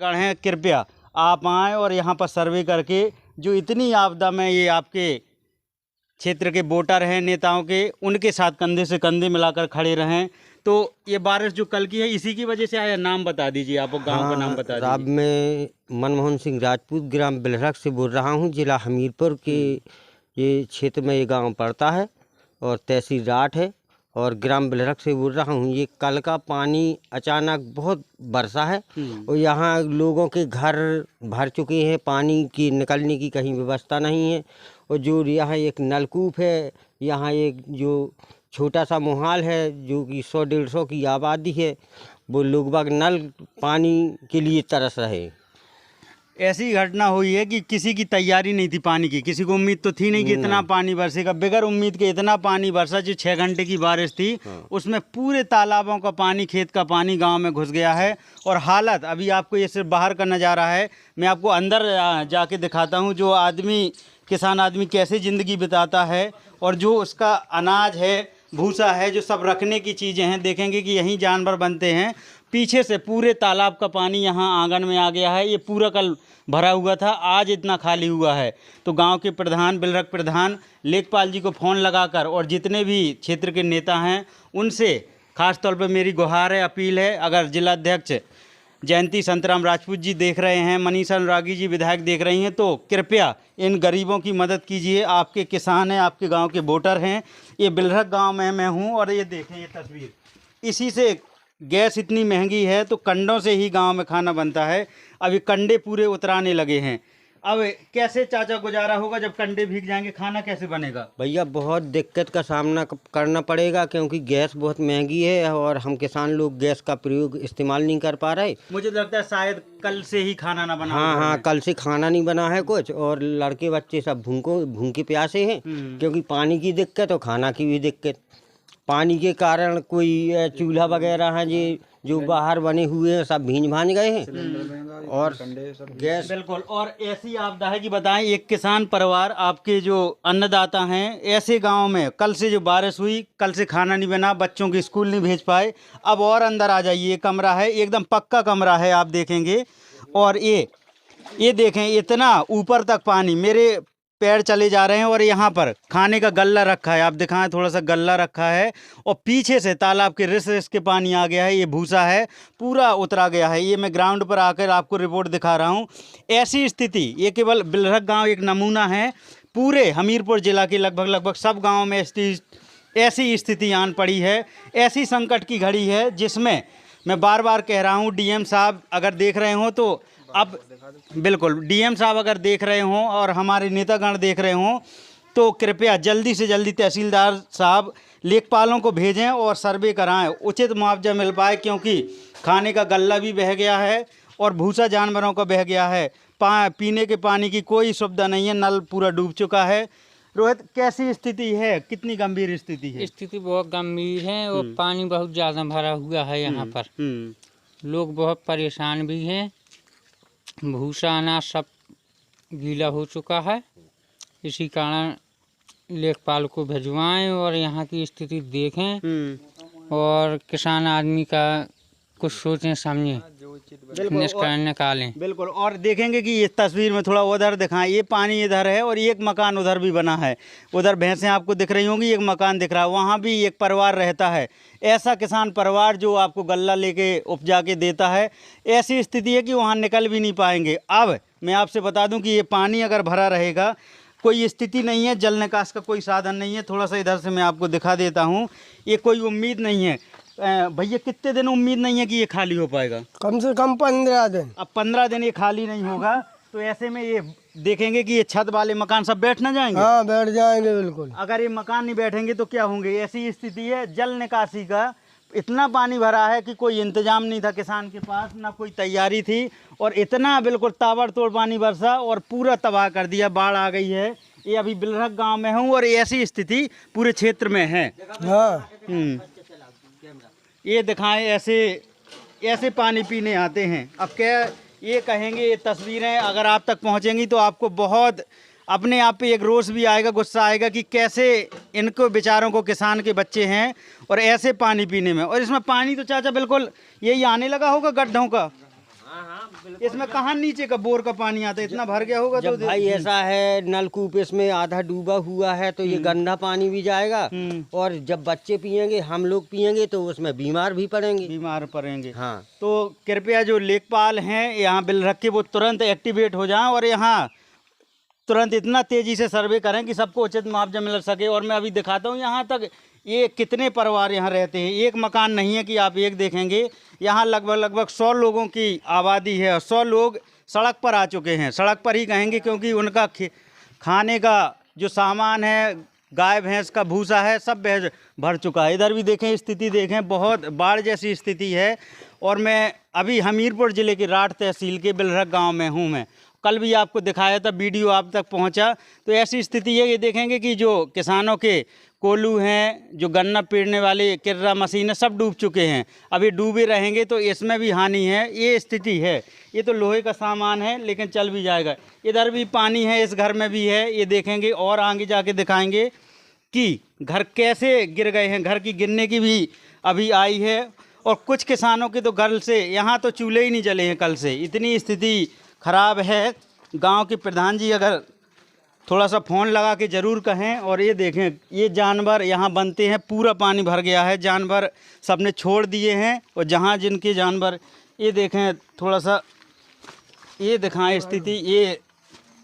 गण हैं, कृपया आप आएँ और यहाँ पर सर्वे करके जो इतनी आपदा में ये आपके क्षेत्र के वोटर हैं, नेताओं के, उनके साथ कंधे से कंधे मिलाकर खड़े रहें। तो ये बारिश जो कल की है इसी की वजह से आया। नाम बता दीजिए, आप गांव का नाम बता राब दीजिए। मैं मनमोहन सिंह राजपूत ग्राम बिलहरक से बोल रहा हूँ। जिला हमीरपुर के ये क्षेत्र में ये गांव पड़ता है और तहसील राठ है और ग्राम बिलहरक से बोल रहा हूँ। ये कल का पानी अचानक बहुत बरसा है और यहाँ लोगों के घर भर चुके हैं। पानी की निकलने की कहीं व्यवस्था नहीं है और जो यहाँ एक नलकूप है, यहाँ एक जो छोटा सा मोहाल है जो कि 100-150 की आबादी है, वो लोग बाग नल पानी के लिए तरस रहे। ऐसी घटना हुई है कि किसी की तैयारी नहीं थी पानी की, किसी को उम्मीद तो थी नहीं कि इतना पानी बरसेगा। बगैर उम्मीद के इतना पानी बरसा, जो 6 घंटे की बारिश थी उसमें पूरे तालाबों का पानी, खेत का पानी गांव में घुस गया है। और हालत अभी आपको ये सिर्फ बाहर का नज़ारा है, मैं आपको अंदर जाके दिखाता हूँ। जो आदमी, किसान आदमी कैसे ज़िंदगी बिताता है और जो उसका अनाज है, भूसा है, जो सब रखने की चीज़ें हैं, देखेंगे कि यहीं जानवर बनते हैं। पीछे से पूरे तालाब का पानी यहाँ आंगन में आ गया है। ये पूरा कल भरा हुआ था, आज इतना खाली हुआ है। तो गांव के प्रधान, बिलहरक प्रधान लेखपाल जी को फ़ोन लगाकर और जितने भी क्षेत्र के नेता हैं उनसे खास तौर पे मेरी गुहार है, अपील है। अगर जिलाध्यक्ष जयंती संतराम राजपूत जी देख रहे हैं, मनीषा अनुरागी जी विधायक देख रही हैं, तो कृपया इन गरीबों की मदद कीजिए। आपके किसान हैं, आपके गांव के वोटर हैं। ये बिलहरक गांव में मैं हूं और ये देखें ये तस्वीर, इसी से गैस इतनी महंगी है तो कंडों से ही गांव में खाना बनता है। अभी कंडे पूरे उतराने लगे हैं। अब कैसे चाचा गुजारा होगा जब कंडे भीग जाएंगे, खाना कैसे बनेगा? भैया बहुत दिक्कत का सामना करना पड़ेगा क्योंकि गैस बहुत महंगी है और हम किसान लोग गैस का प्रयोग इस्तेमाल नहीं कर पा रहे। मुझे लगता है शायद कल से ही खाना ना बना। हाँ, कल से खाना नहीं बना है कुछ और लड़के बच्चे सब भूखे प्यासे हैं क्योंकि पानी की दिक्कत और खाना की भी दिक्कत। पानी के कारण कोई चूल्हा वगैरह हैं जो बाहर बने हुए हैं सब भींज भांज गए हैं और गैस। बिल्कुल। और ऐसी आपदा है कि बताएं, एक किसान परिवार, आपके जो अन्नदाता हैं, ऐसे गांव में कल से जो बारिश हुई, कल से खाना नहीं बना, बच्चों की स्कूल नहीं भेज पाए। अब और अंदर आ जाइए, ये कमरा है, एकदम पक्का कमरा है, आप देखेंगे। और ये देखें, इतना ऊपर तक पानी, मेरे पैर चले जा रहे हैं। और यहाँ पर खाने का गल्ला रखा है, आप दिखाएं, थोड़ा सा गल्ला रखा है। और पीछे से तालाब के रिस के पानी आ गया है। ये भूसा है, पूरा उतरा गया है। ये मैं ग्राउंड पर आकर आपको रिपोर्ट दिखा रहा हूँ। ऐसी स्थिति, ये केवल बिलहरक गांव एक नमूना है, पूरे हमीरपुर जिला के लगभग सब गाँव में ऐसी स्थिति आन पड़ी है। ऐसी संकट की घड़ी है जिसमें मैं बार बार कह रहा हूँ, डीएम साहब अगर देख रहे हो तो अब बिल्कुल, डीएम साहब अगर देख रहे हों और हमारे नेतागण देख रहे हों तो कृपया जल्दी से जल्दी तहसीलदार साहब लेखपालों को भेजें और सर्वे कराएं, उचित मुआवजा मिल पाए। क्योंकि खाने का गल्ला भी बह गया है और भूसा जानवरों का बह गया है। पीने के पानी की कोई सुविधा नहीं है, नल पूरा डूब चुका है। रोहित, कैसी स्थिति है, कितनी गंभीर स्थिति है? स्थिति बहुत गंभीर है और पानी बहुत ज़्यादा भरा हुआ है यहाँ पर। लोग बहुत परेशान भी हैं। भूसा अनाज सब गीला हो चुका है। इसी कारण लेखपाल को भिजवाएं और यहाँ की स्थिति देखें और किसान आदमी का कुछ सोचें समझें, निकालें। बिल्कुल। और देखेंगे कि इस तस्वीर में थोड़ा उधर दिखाएं, ये पानी इधर है और एक मकान उधर भी बना है। उधर भैंसें आपको दिख रही होंगी, एक मकान दिख रहा है, वहाँ भी एक परिवार रहता है। ऐसा किसान परिवार जो आपको गल्ला लेके उपजा के देता है, ऐसी स्थिति है कि वहाँ निकल भी नहीं पाएंगे। अब मैं आपसे बता दूँ कि ये पानी अगर भरा रहेगा, कोई स्थिति नहीं है, जल निकास का कोई साधन नहीं है। थोड़ा सा इधर से मैं आपको दिखा देता हूँ, ये कोई उम्मीद नहीं है। भैया, कितने दिन उम्मीद नहीं है कि ये खाली हो पाएगा? कम से कम 15 दिन। अब 15 दिन ये खाली नहीं होगा तो ऐसे में ये देखेंगे कि ये छत वाले मकान सब बैठ ना जाएंगे। हाँ, बैठ जाएंगे बिल्कुल। अगर ये मकान नहीं बैठेंगे तो क्या होंगे? ऐसी स्थिति है। जल निकासी का इतना पानी भरा है कि कोई इंतजाम नहीं था किसान के पास, ना कोई तैयारी थी। और इतना बिल्कुल ताबड़तोड़ पानी बरसा और पूरा तबाह कर दिया, बाढ़ आ गई है। ये अभी बिलहरक गाँव में हूँ और ऐसी स्थिति पूरे क्षेत्र में है। हाँ। ये दिखाएं, ऐसे पानी पीने आते हैं। अब क्या ये कहेंगे, ये तस्वीरें अगर आप तक पहुंचेंगी तो आपको बहुत अपने आप पे एक रोष भी आएगा, गुस्सा आएगा कि कैसे इनको बेचारों को, किसान के बच्चे हैं और ऐसे पानी पीने में। और इसमें पानी तो चाचा बिल्कुल यही आने लगा होगा गड्ढों का। इसमें कहाँ नीचे का बोर का पानी आता है, इतना भर गया होगा तो जब भाई ऐसा है नलकूप इसमें आधा डूबा हुआ है तो ये गंदा पानी भी जाएगा और जब बच्चे पिएंगे हम लोग पिएंगे तो उसमें बीमार भी पड़ेंगे। बीमार पड़ेंगे। हाँ तो कृपया जो लेखपाल हैं यहाँ बिल रख के वो तुरंत एक्टिवेट हो जाएं और यहाँ तुरंत इतना तेजी से सर्वे करें कि सबको उचित मुआवजा मिल सके। और मैं अभी दिखाता हूँ यहाँ तक ये कितने परिवार यहाँ रहते हैं। एक मकान नहीं है कि आप एक देखेंगे, यहाँ लगभग 100 लोगों की आबादी है और 100 लोग सड़क पर आ चुके हैं। सड़क पर ही कहेंगे क्योंकि उनका खाने का जो सामान है, गाय भैंस का भूसा है, सब भर चुका है। इधर भी देखें, स्थिति देखें, बहुत बाढ़ जैसी स्थिति है। और मैं अभी हमीरपुर ज़िले की राठ तहसील के बिलरख गांव में हूं। मैं कल भी आपको दिखाया था, वीडियो आप तक पहुंचा। तो ऐसी स्थिति है, ये देखेंगे कि जो किसानों के कोल्हू हैं, जो गन्ना पेरने वाले किर्रा मशीन है, सब डूब चुके हैं। अभी डूबे रहेंगे तो इसमें भी हानि है। ये स्थिति है। ये तो लोहे का सामान है लेकिन चल भी जाएगा। इधर भी पानी है, इस घर में भी है, ये देखेंगे। और आगे जाके दिखाएंगे कि घर कैसे गिर गए हैं। घर की गिरने की भी अभी आई है। और कुछ किसानों के तो घर से यहाँ तो चूल्हे ही नहीं जले हैं कल से, इतनी स्थिति ख़राब है। गांव के प्रधान जी अगर थोड़ा सा फ़ोन लगा के ज़रूर कहें। और ये देखें, ये जानवर यहाँ बनते हैं, पूरा पानी भर गया है, जानवर सबने छोड़ दिए हैं। और जहाँ जिनके जानवर, ये देखें, थोड़ा सा ये दिखाएं स्थिति। ये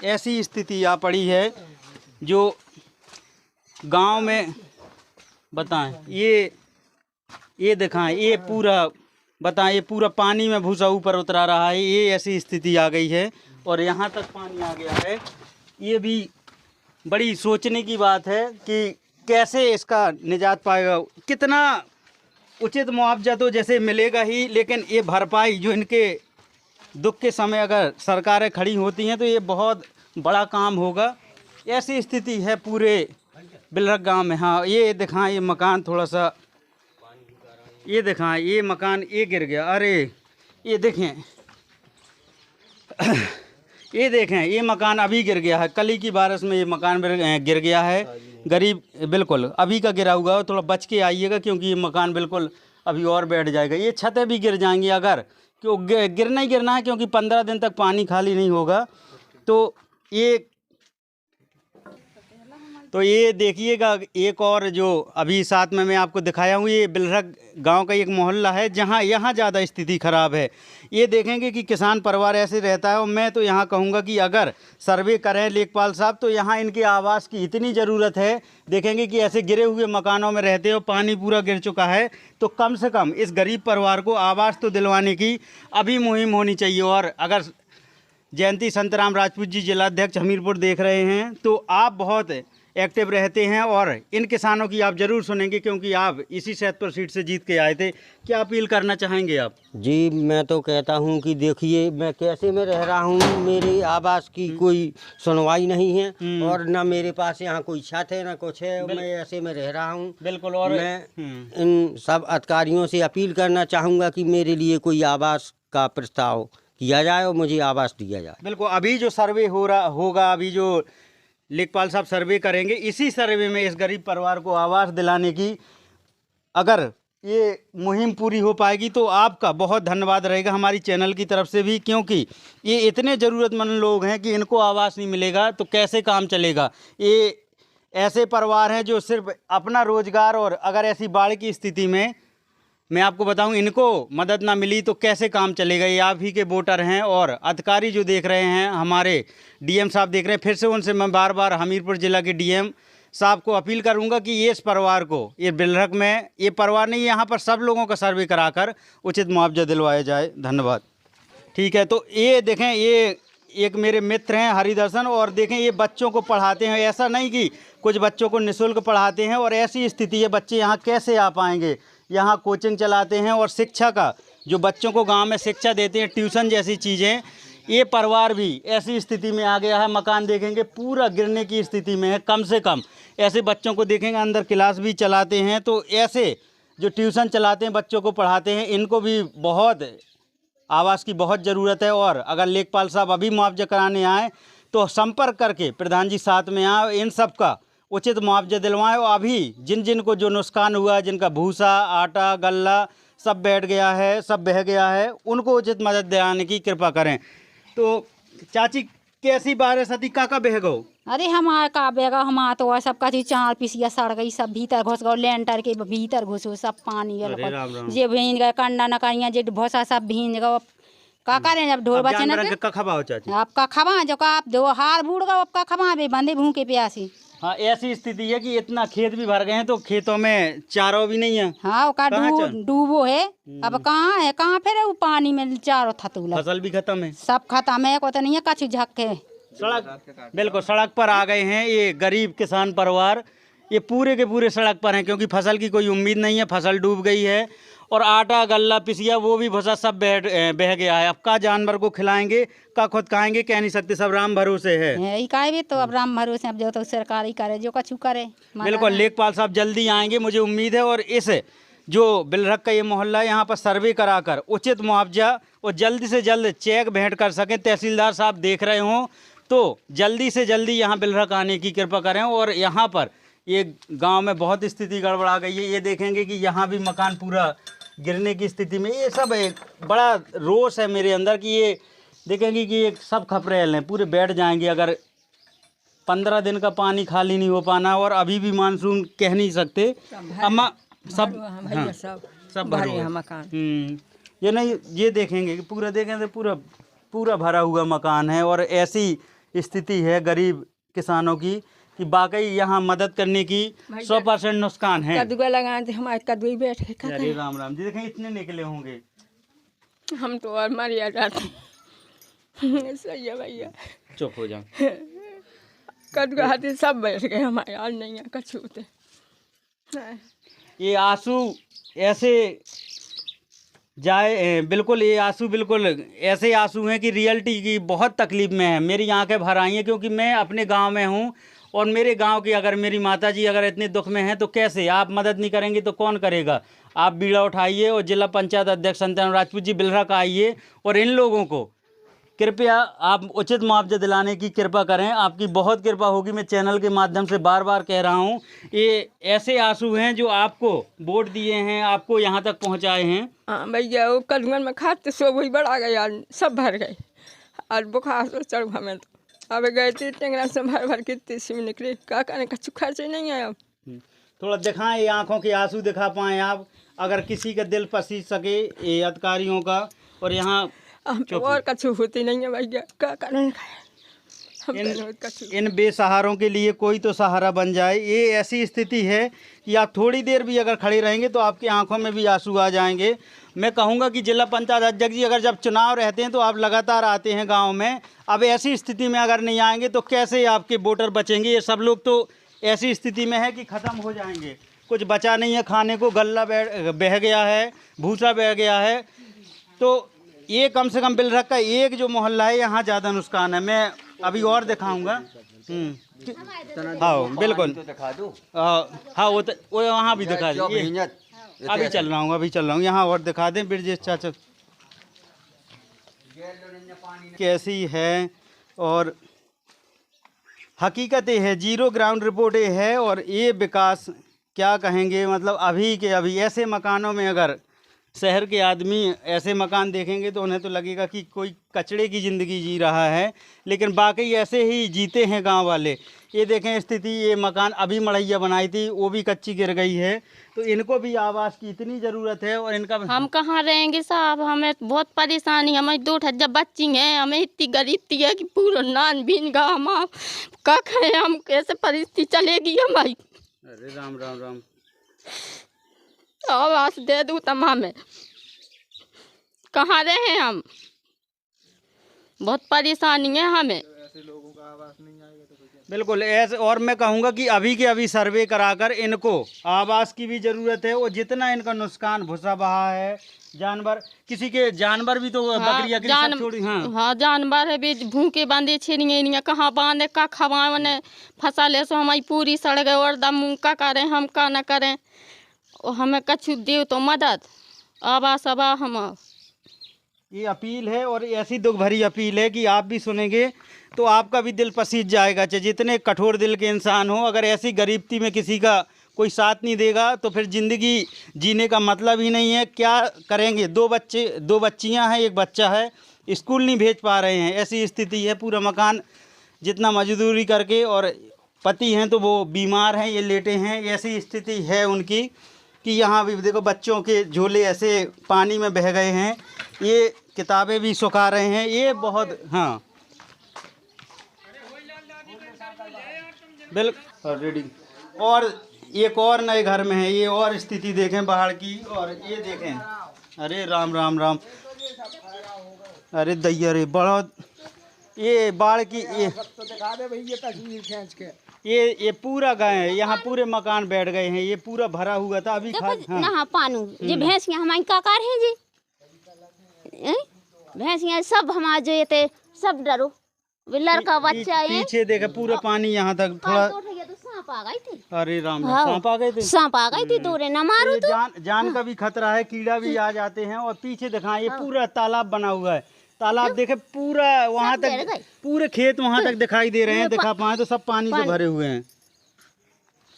ऐसी स्थिति आ पड़ी है जो गांव में बताएं। ये दिखाएं, ये पूरा बताएं, ये पूरा पानी में भूसा ऊपर उतरा रहा है। ये ऐसी स्थिति आ गई है और यहाँ तक पानी आ गया है। ये भी बड़ी सोचने की बात है कि कैसे इसका निजात पाएगा। कितना उचित मुआवजा तो जैसे मिलेगा ही, लेकिन ये भरपाई जो इनके दुख के समय अगर सरकारें खड़ी होती हैं तो ये बहुत बड़ा काम होगा। ऐसी स्थिति है पूरे बिलरख गांव में। हाँ, ये दिखाएं, ये मकान थोड़ा सा ये दिखाएं, ये मकान ये गिर गया। अरे ये देखें ये देखें, ये मकान अभी गिर गया है। कल ही की बारिश में ये मकान गिर गया है। गरीब बिल्कुल अभी का गिरा हुआ है, थोड़ा बच के आइएगा क्योंकि ये मकान बिल्कुल अभी और बैठ जाएगा। ये छतें भी गिर जाएंगी अगर, क्यों गिरना ही गिरना है क्योंकि 15 दिन तक पानी खाली नहीं होगा। तो ये देखिएगा। एक और जो अभी साथ में मैं आपको दिखाया हूँ, ये बिलरख गांव का एक मोहल्ला है जहां यहाँ ज़्यादा स्थिति ख़राब है। ये देखेंगे कि किसान परिवार ऐसे रहता है। और मैं तो यहाँ कहूँगा कि अगर सर्वे करें लेखपाल साहब तो यहाँ इनके आवास की इतनी ज़रूरत है। देखेंगे कि ऐसे गिरे हुए मकानों में रहते हो, पानी पूरा गिर चुका है, तो कम से कम इस गरीब परिवार को आवास तो दिलवाने की अभी मुहिम होनी चाहिए। और अगर जयंती संतराम राजपूत जी जिलाध्यक्ष हमीरपुर देख रहे हैं तो आप बहुत एक्टिव रहते हैं और इन किसानों की आप ज़रूर सुनेंगे क्योंकि आप इसी सैदपुर सीट से जीत के आए थे। क्या अपील करना चाहेंगे आप? जी, मैं तो कहता हूँ कि देखिए मैं कैसे में रह रहा हूँ, मेरे आवास की कोई सुनवाई नहीं है और ना मेरे पास यहाँ कोई छत है ना कुछ है। मैं ऐसे में रह रहा हूँ। बिल्कुल। और मैं इन सब अधिकारियों से अपील करना चाहूँगा कि मेरे लिए कोई आवास का प्रस्ताव किया जाए और मुझे आवास दिया जाए। बिल्कुल। अभी जो सर्वे होगा, अभी जो लेखपाल साहब सर्वे करेंगे, इसी सर्वे में इस गरीब परिवार को आवास दिलाने की अगर ये मुहिम पूरी हो पाएगी तो आपका बहुत धन्यवाद रहेगा हमारी चैनल की तरफ से भी, क्योंकि ये इतने ज़रूरतमंद लोग हैं कि इनको आवास नहीं मिलेगा तो कैसे काम चलेगा। ये ऐसे परिवार हैं जो सिर्फ अपना रोज़गार, और अगर ऐसी बाढ़ की स्थिति में मैं आपको बताऊं इनको मदद ना मिली तो कैसे काम चलेगा। ये आप ही के वोटर हैं और अधिकारी जो देख रहे हैं, हमारे डीएम साहब देख रहे हैं। फिर से उनसे मैं बार बार हमीरपुर ज़िला के डीएम साहब को अपील करूंगा कि ये इस परिवार को, ये बिलरख में ये परिवार नहीं, यहाँ पर सब लोगों का सर्वे कराकर उचित मुआवजा दिलवाया जाए। धन्यवाद। ठीक है, तो ये देखें, ये एक मेरे मित्र हैं हरिदर्शन, और देखें ये बच्चों को पढ़ाते हैं। ऐसा नहीं कि कुछ बच्चों को निःशुल्क पढ़ाते हैं, और ऐसी स्थिति है बच्चे यहाँ कैसे आ पाएंगे। यहाँ कोचिंग चलाते हैं और शिक्षा का जो बच्चों को गांव में शिक्षा देते हैं, ट्यूशन जैसी चीज़ें, ये परिवार भी ऐसी स्थिति में आ गया है। मकान देखेंगे पूरा गिरने की स्थिति में है। कम से कम ऐसे बच्चों को देखेंगे, अंदर क्लास भी चलाते हैं, तो ऐसे जो ट्यूशन चलाते हैं, बच्चों को पढ़ाते हैं, इनको भी बहुत आवास की बहुत ज़रूरत है। और अगर लेखपाल साहब अभी मुआवजा कराने आए तो संपर्क करके प्रधान जी साथ में आए, इन सब का उचित मुआवजा दिलवाएं। और अभी जिन जिन को जो नुकसान हुआ, जिनका भूसा, आटा, गल्ला सब बैठ गया है, सब बह गया है, उनको उचित मदद दिलाने की कृपा करें। तो चाची कैसी बारिश थी, काका बह गो? अरे हमारा का बेगा हमारा तो और सब कथी चार पिसिया सड़ गई, सब भीतर घुस गो, लेंटर के भीतर घुसो, सब पानी अरे राम राम। जे भींज गए, कंडा नकरिया जे भोसा सब भींज गो। का करें जब ढोल बचे न का खबा चाची? आपका खबा जो का आप दो हार बूढ़ गो, आपका खबा भी बंदे भूखे प्यासी। हाँ, ऐसी स्थिति है कि इतना खेत भी भर गए हैं तो खेतों में चारों भी नहीं है। हाँ का डूबो है, अब कहाँ है, कहाँ फिर वो पानी में चारों थतूला, फसल भी खत्म है, सब खत्म है, को तो नहीं है कछु झक्के। सड़क बिल्कुल सड़क पर आ गए हैं ये गरीब किसान परिवार, ये पूरे के पूरे सड़क पर हैं क्योंकि फसल की कोई उम्मीद नहीं है, फसल डूब गई है और आटा गल्ला पिसिया वो भी भसा सब बह गया है। अब का जानवर को खिलाएंगे, का खुद खाएंगे, कह नहीं सकते, सब राम भरोसे है। यही का भी तो अब राम भरोसे, अब जो तो सरकारी करे जो कछु करे। बिल्कुल, लेखपाल साहब जल्दी आएंगे मुझे उम्मीद है, और इस जो बिलरख का ये मोहल्ला है यहाँ पर सर्वे कराकर उचित मुआवजा और जल्दी से जल्द चेक भेंट कर सकें। तहसीलदार साहब देख रहे हों तो जल्दी से जल्दी यहाँ बिलरख आने की कृपा करें। और यहाँ पर ये गांव में बहुत स्थिति गड़बड़ा गई है, ये देखेंगे कि यहाँ भी मकान पूरा गिरने की स्थिति में। ये सब एक बड़ा रोष है मेरे अंदर कि ये देखेंगे कि ये सब खपरेल हैं, पूरे बैठ जाएंगे अगर 15 दिन का पानी खाली नहीं हो पाना। और अभी भी मानसून कह नहीं सकते, अम्मा सब हाँ, सब भरे हैं मकान। ये नहीं, ये देखेंगे कि पूरा देखें तो पूरा पूरा भरा हुआ मकान है। और ऐसी स्थिति है गरीब किसानों की कि वाकई यहाँ मदद करने की 100% नुकसान है। कद्दू लगाए थे हमारे, कद्दू ही बैठ के अरे राम राम जी, देखें इतने निकले होंगे, हम तो और मरिया जाते। सही है भैया, चुप हो जाओ। कद्दू हाथी सब बैठ गए हमारे, और नहीं है कछु होते। ये आंसू ऐसे जाए, बिल्कुल ये आंसू बिल्कुल ऐसे आंसू हैं कि रियलिटी की बहुत तकलीफ में है। मेरी आंखें भर आई हैं क्योंकि मैं अपने गांव में हूं और मेरे गांव की अगर मेरी माता जी अगर इतने दुख में हैं तो कैसे, आप मदद नहीं करेंगे तो कौन करेगा। आप बीड़ा उठाइए और जिला पंचायत अध्यक्ष संतान राजपूत जी बिलरख आइए और इन लोगों को कृपया आप उचित मुआवजा दिलाने की कृपा करें, आपकी बहुत कृपा होगी। मैं चैनल के माध्यम से बार बार कह रहा हूं, ये ऐसे आंसू हैं जो आपको वोट दिए हैं, आपको यहाँ तक पहुँचाए हैं। हाँ भैया, वो कद्दून में खाते सो वही बढ़ा गया, सब भर गए और बुखार से चढ़ हमें तो। अब गए थे टेंगरा से भर भर के तीसी में निकले, क्या करने कछु खर्च ही नहीं है। अब थोड़ा दिखाएं, ये आँखों के आंसू दिखा पाएँ आप, अगर किसी का दिल पसीज सके ये अधिकारियों का। और यहाँ हम तो और कछु होती नहीं है भैया, क्या करें। इन बेसहारों के लिए कोई तो सहारा बन जाए। ये ऐसी स्थिति है कि आप थोड़ी देर भी अगर खड़े रहेंगे तो आपकी आंखों में भी आंसू आ जाएंगे। मैं कहूँगा कि जिला पंचायत अध्यक्ष जी, अगर जब चुनाव रहते हैं तो आप लगातार आते हैं गांव में, अब ऐसी स्थिति में अगर नहीं आएंगे तो कैसे आपके वोटर बचेंगे। ये सब लोग तो ऐसी स्थिति में है कि ख़त्म हो जाएंगे, कुछ बचा नहीं है खाने को, गल्ला बह गया है, भूसा बह गया है। तो ये कम से कम बिलरख का एक जो मोहल्ला है यहाँ ज़्यादा नुकसान है। मैं अभी और दिखाऊंगा। हाँ बिल्कुल, हाँ वो वहाँ भी दिखा दीजिए। अभी चल रहा हूँ यहाँ और दिखा दें ब्रजेश चाचा कैसी है। और हकीकत ये है, जीरो ग्राउंड रिपोर्ट ये है। और ये विकास क्या कहेंगे, मतलब अभी के अभी ऐसे मकानों में अगर शहर के आदमी ऐसे मकान देखेंगे तो उन्हें तो लगेगा कि कोई कचड़े की ज़िंदगी जी रहा है, लेकिन वाकई ऐसे ही जीते हैं गांव वाले। ये देखें स्थिति, ये मकान अभी मढ़ैया बनाई थी वो भी कच्ची गिर गई है, तो इनको भी आवास की इतनी ज़रूरत है। और इनका हम कहाँ रहेंगे साहब, हमें बहुत परेशानी, हमें 2 ठज्जा बच्ची हैं, हमें इतनी गरीबी है कि पूरा नान बीन गा, हम क्या करें, हम कैसे परिस्थिति चलेगी हमारी। अरे राम राम राम, आवास दे दूँ तमाम में, कहाँ रहे हम, बहुत परेशानी है हमें। बिल्कुल ऐसे। और मैं कहूँगा कि अभी के अभी सर्वे कराकर इनको आवास की भी ज़रूरत है। और जितना इनका नुकसान भूसा बहा है, जानवर, किसी के जानवर भी तो बकरियाँ सब छोड़ी। हाँ जानवर है भी भूखे बांधे छेड़िए, कहाँ बांधे का खवाने फसल है, सो हमारी पूरी सड़ गए और दम का करें, हम का न करें। और हमें कछु दे तो मदद, आवास अबा हम ये अपील है। और ऐसी दुख भरी अपील है कि आप भी सुनेंगे तो आपका भी दिल पसीज जाएगा, चाहे जितने कठोर दिल के इंसान हो। अगर ऐसी गरीबी में किसी का कोई साथ नहीं देगा तो फिर ज़िंदगी जीने का मतलब ही नहीं है। क्या करेंगे? 2 बच्चियां हैं, 1 बच्चा है, स्कूल नहीं भेज पा रहे हैं, ऐसी स्थिति है। पूरा मकान जितना मजदूरी करके, और पति हैं तो वो बीमार हैं, ये लेटे हैं, ऐसी स्थिति है उनकी कि यहाँ भी देखो बच्चों के झोले ऐसे पानी में बह गए हैं, ये किताबें भी सुखा रहे हैं, ये बहुत हाँ बिल्कुल रेडी। और एक और नए घर में है, ये और स्थिति देखें बाहर की, और ये देखें, अरे राम राम राम, अरे दैया रे बड़ा, ये बाढ़ की ये पूरा गए हैं, यहाँ पूरे मकान बैठ गए हैं, ये पूरा भरा हुआ था अभी नहा पानू जे भैंसियाँ हमारी काकार हैं जी, भैंसियाँ सब हमारे जो ये थे सब डरो, वे लड़का बच्चा है पीछे देखे पूरा पानी यहाँ तक थोड़ा, तो सांप आ गई थी। अरे राम सांप आ गए थे, सांप आ गई थी, दूरे न मारो तो जान का भी खतरा है, कीड़ा भी आ जाते हैं। और पीछे दिखाएं ये पूरा तालाब बना हुआ है, तालाब देखे पूरा वहाँ तक, पूरे खेत वहाँ तक दिखाई दे रहे हैं, दिखा पाए तो सब पानी से भरे हुए हैं।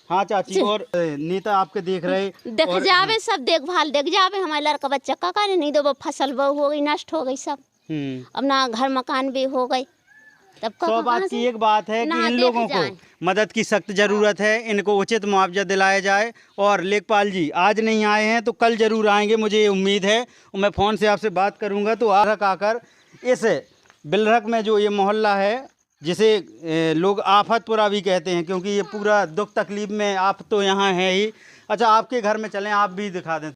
हाँ चाची, और नेता आपके देख रहे, देख जावे सब देखभाल देख जावे, हमारे लड़का बच्चा का कारण नहीं दो, फसल बहु हो गई, नष्ट हो गई सब, अब ना घर मकान भी हो गई। तब 100 बात की एक बात है कि इन लोगों को मदद की सख्त ज़रूरत है, इनको उचित मुआवजा दिलाया जाए। और लेखपाल जी आज नहीं आए हैं तो कल ज़रूर आएंगे, मुझे ये उम्मीद है, और मैं फ़ोन से आपसे बात करूंगा तो आकर इस बिलरक में जो ये मोहल्ला है, जिसे लोग आफतपुरा भी कहते हैं, क्योंकि ये पूरा दुख तकलीफ़ में आप तो यहाँ है ही। अच्छा आपके घर में चलें, आप भी दिखा दें।